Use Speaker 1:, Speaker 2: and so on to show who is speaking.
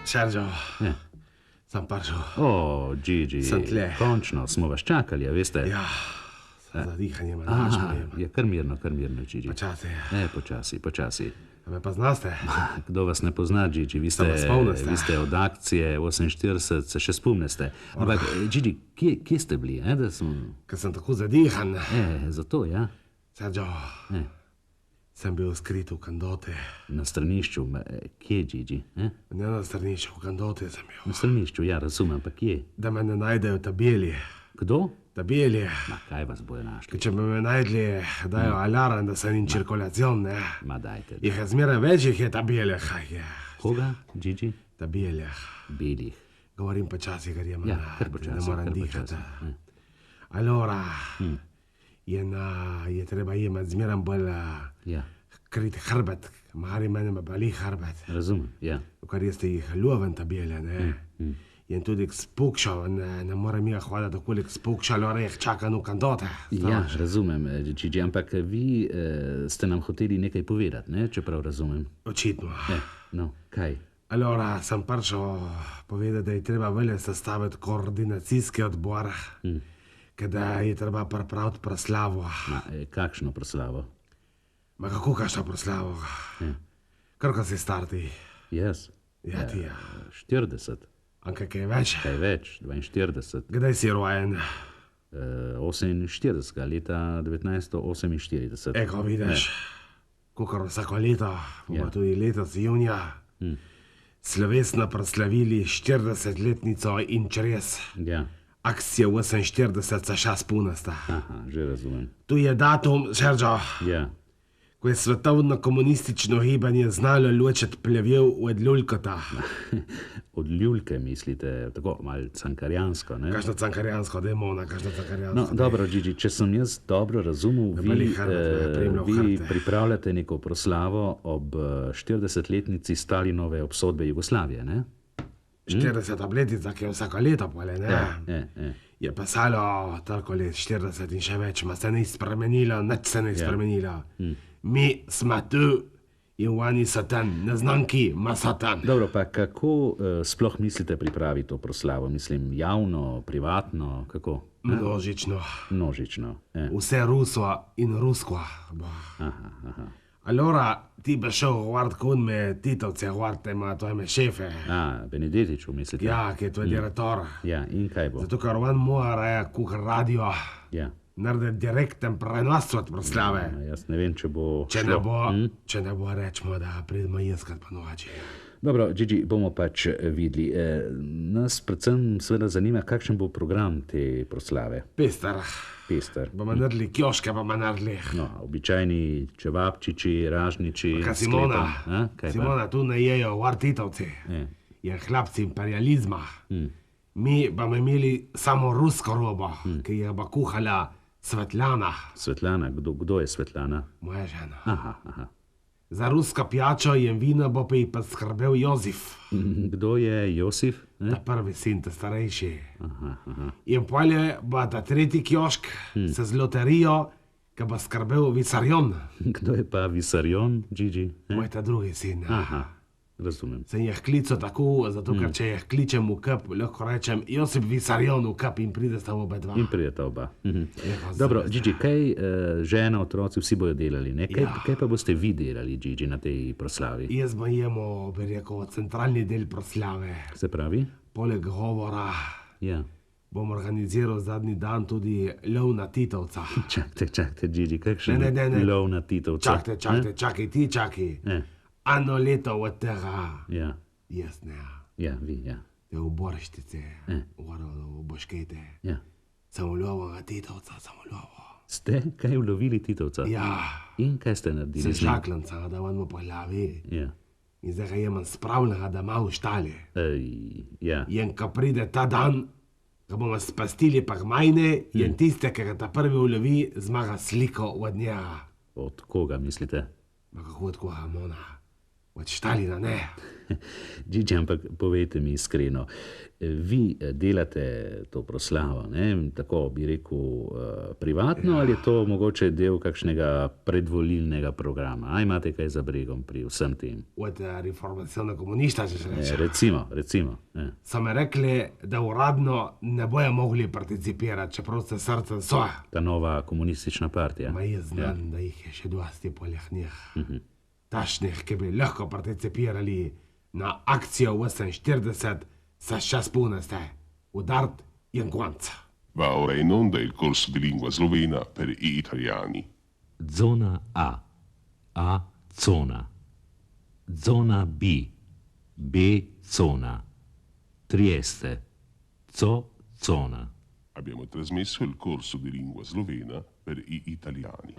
Speaker 1: Sergio,
Speaker 2: Ja.
Speaker 1: sem prišel.
Speaker 2: O, Gigi,
Speaker 1: Sem tle.
Speaker 2: končno smo vas čakali, a veste?
Speaker 1: Ja, za dihanje ima
Speaker 2: Aha,
Speaker 1: načmo.
Speaker 2: je kar mirno, Gigi.
Speaker 1: Počasi.
Speaker 2: Počasi.
Speaker 1: A me pa znaste?
Speaker 2: Kdo vas ne pozna, Gigi? Vi
Speaker 1: vas spomnite?
Speaker 2: ste od akcije 48, se še spomnite. Ampak, Gigi, kje ste bili?
Speaker 1: Ker sem tako zadihan.
Speaker 2: Zato, ja.
Speaker 1: Sergio, sem bil skrit v Kandote.
Speaker 2: Na stranišču, kje, Gigi?
Speaker 1: Ne na stranišču, v Kandote sem bil.
Speaker 2: Na stranišču, ja, razumem, pa kje?
Speaker 1: Da me ne najdejo tabeli.
Speaker 2: Kdo?
Speaker 1: Tabeli.
Speaker 2: Ma, kaj vas bojo našli?
Speaker 1: Ker če bi me najdli, dajo alarm, da sem in cirkulacion, ne?
Speaker 2: Ma, dajte.
Speaker 1: Jih je zmeraj več, jih je tabelih.
Speaker 2: Koga, Gigi?
Speaker 1: Tabelih.
Speaker 2: Belih.
Speaker 1: Govorim počasi, ker imam
Speaker 2: kar počasi,
Speaker 1: ne morem
Speaker 2: kar
Speaker 1: dihati.
Speaker 2: počasi.
Speaker 1: Allora, je treba imeti zmeraj bolj
Speaker 2: Ja,
Speaker 1: krit hrbet, mari mene me bali hrbet.
Speaker 2: razumem, ja.
Speaker 1: Kar jeste jih ljuben tabele, ne? In tudi spukšal, ne morem jih hvala, dokolik spukšal, oreh čakam v Kandote.
Speaker 2: Ja, razumem, Gigi, ampak vi ste nam hoteli nekaj povedati, ne, čeprav razumem.
Speaker 1: Očitno.
Speaker 2: No, kaj?
Speaker 1: Allora, sem prišel povedati, da je treba velje sestaviti koordinacijski odbor, da je treba pripraviti proslavo.
Speaker 2: Ma, kakšno proslavo?
Speaker 1: Ma kako kakšno proslavo? Kar ko si star ti.
Speaker 2: Jaz?
Speaker 1: Ja, ti ja.
Speaker 2: 40.
Speaker 1: Anke kaj več?
Speaker 2: Kaj več, 42.
Speaker 1: Kdaj si rojen?
Speaker 2: 48. leta 1948.
Speaker 1: Eko vidiš, kakor vsako leto, bomo tudi letos junija, slovesno proslavili 40-letnico in čez.
Speaker 2: Ja.
Speaker 1: Akcija 48 se še spunasta.
Speaker 2: Aha, že razumem.
Speaker 1: Tu je datum, Sergio,
Speaker 2: Ja.
Speaker 1: ko je svetovno komunistično gibanje znalo ločiti plevjev od ljuljkota.
Speaker 2: Od ljulke mislite, tako malo cankarjansko, ne?
Speaker 1: Kakšno cankarjansko demona, kakšno cankarjansko.
Speaker 2: No, dobro, Gigi, če sem jaz dobro razumel, vi pripravljate neko proslavo ob 40-letnici Stalinove obsodbe Jugoslavije, ne?
Speaker 1: 40 obletnica, ki je vsako leto pole, ne? Je pasalo toliko let, 40 in še več, ma se ni spremenilo, nič se ni spremenilo. Mi smo tu in oni so tam, ne znam ki, ma so tam.
Speaker 2: Dobro, pa kako sploh mislite pripraviti to proslavo? Mislim, javno, privatno, kako?
Speaker 1: Množično.
Speaker 2: Množično.
Speaker 1: Vse ruso in rusko.
Speaker 2: Aha.
Speaker 1: Allora, ti bi šel govoriti kod me Titovce, govorite ima tvojeme šefe.
Speaker 2: Benedetiču mislite?
Speaker 1: Ja, ki je tvoj direktor.
Speaker 2: Ja, in kaj bo?
Speaker 1: Zato, ker on mora kuhar radio.
Speaker 2: Ja.
Speaker 1: Narediti direkten prenos od proslave.
Speaker 2: Jaz ne vem, če bo
Speaker 1: Če ne bo, rečemo, da pridemo iskat po noči.
Speaker 2: Dobro, Gigi, bomo pač videli. Nas predvsem seveda zanima, kakšen bo program te proslave.
Speaker 1: Pester. Bomo naredili kioške, bomo naredili.
Speaker 2: No, običajni čevapčiči, ražniči.
Speaker 1: Ka Simona tu ne jejo Titovci. Je hlapci imperializma. Mi bomo imeli samo rusko robo, ki je bo kuhala Svetlana.
Speaker 2: Svetlana? Kdo je Svetlana?
Speaker 1: Moja žena.
Speaker 2: Aha.
Speaker 1: Za rusko pijačo in vino bo pa ji poskrbel Jozef.
Speaker 2: Kdo je Josif?
Speaker 1: Ta prvi sin, ta starejši.
Speaker 2: Aha.
Speaker 1: In polje bo ta tretji kiošk se z loterijo, ki bo skrbel Visarjon.
Speaker 2: Kdo je pa Visarjon, Gigi?
Speaker 1: Moj ta drugi sin.
Speaker 2: Aha, razumem.
Speaker 1: Sem jih klical tako, zato ker če jih kličem v kap, lahko rečem Josip Visarjon v kap in pride sta oba dva.
Speaker 2: In prideta oba. Dobro, Gigi, kaj žena, otroci, vsi bojo delali, ne? Kaj pa boste vi delali, Gigi, na tej proslavi?
Speaker 1: Jaz bojemo, bi rekel, centralni del proslave.
Speaker 2: Se pravi?
Speaker 1: Poleg govora bom organiziral zadnji dan tudi lov na Titovca.
Speaker 2: Čakajte, Gigi, kakšen lov na Titovca?
Speaker 1: Čakaj. Ano leto od tega.
Speaker 2: Ja.
Speaker 1: Jaz ne.
Speaker 2: Ja, vi, ja.
Speaker 1: Te v Borištice, v Boškete.
Speaker 2: Ja.
Speaker 1: Sem ulovil na Titovca,
Speaker 2: Ste kaj ulovili Titovca?
Speaker 1: Ja.
Speaker 2: In kaj ste naredili?
Speaker 1: Sem žaklanca, da vam po glavi.
Speaker 2: Ja.
Speaker 1: In zdaj ga imam spravljega, da ima v štali.
Speaker 2: Ja.
Speaker 1: In ko pride ta dan, ga bomo spastili pa majne, in tiste, ki ga ta prvi ulovi, zmaga sliko od njega.
Speaker 2: Od koga mislite?
Speaker 1: Ma kako od koga, Mona? Od Stalina ne.
Speaker 2: Gigi, ampak povejte mi iskreno, vi delate to proslavo, ne? Tako bi rekel privatno, ali je to mogoče del kakšnega predvolilnega programa? A imate kaj za bregom pri vsem tem?
Speaker 1: Od reformacijone komunista, če se reče.
Speaker 2: Recimo.
Speaker 1: So mi rekli, da uradno ne bojo mogli participirati, čeprav se srce so.
Speaker 2: Ta nova komunistična partija.
Speaker 1: Ma jaz znam, da jih je še dosti poleg njih. Tašnih, ki bi lahko participirali na akcijo 48, sa čas puneste. Udart in konca.
Speaker 3: Va ora in onda il corso di lingua slovena per gli italiani.
Speaker 4: Zona A. A. Zona. Zona B. B. Zona. Trieste. Zona.
Speaker 3: Abbiamo trasmesso il corso di lingua slovena per gli italiani.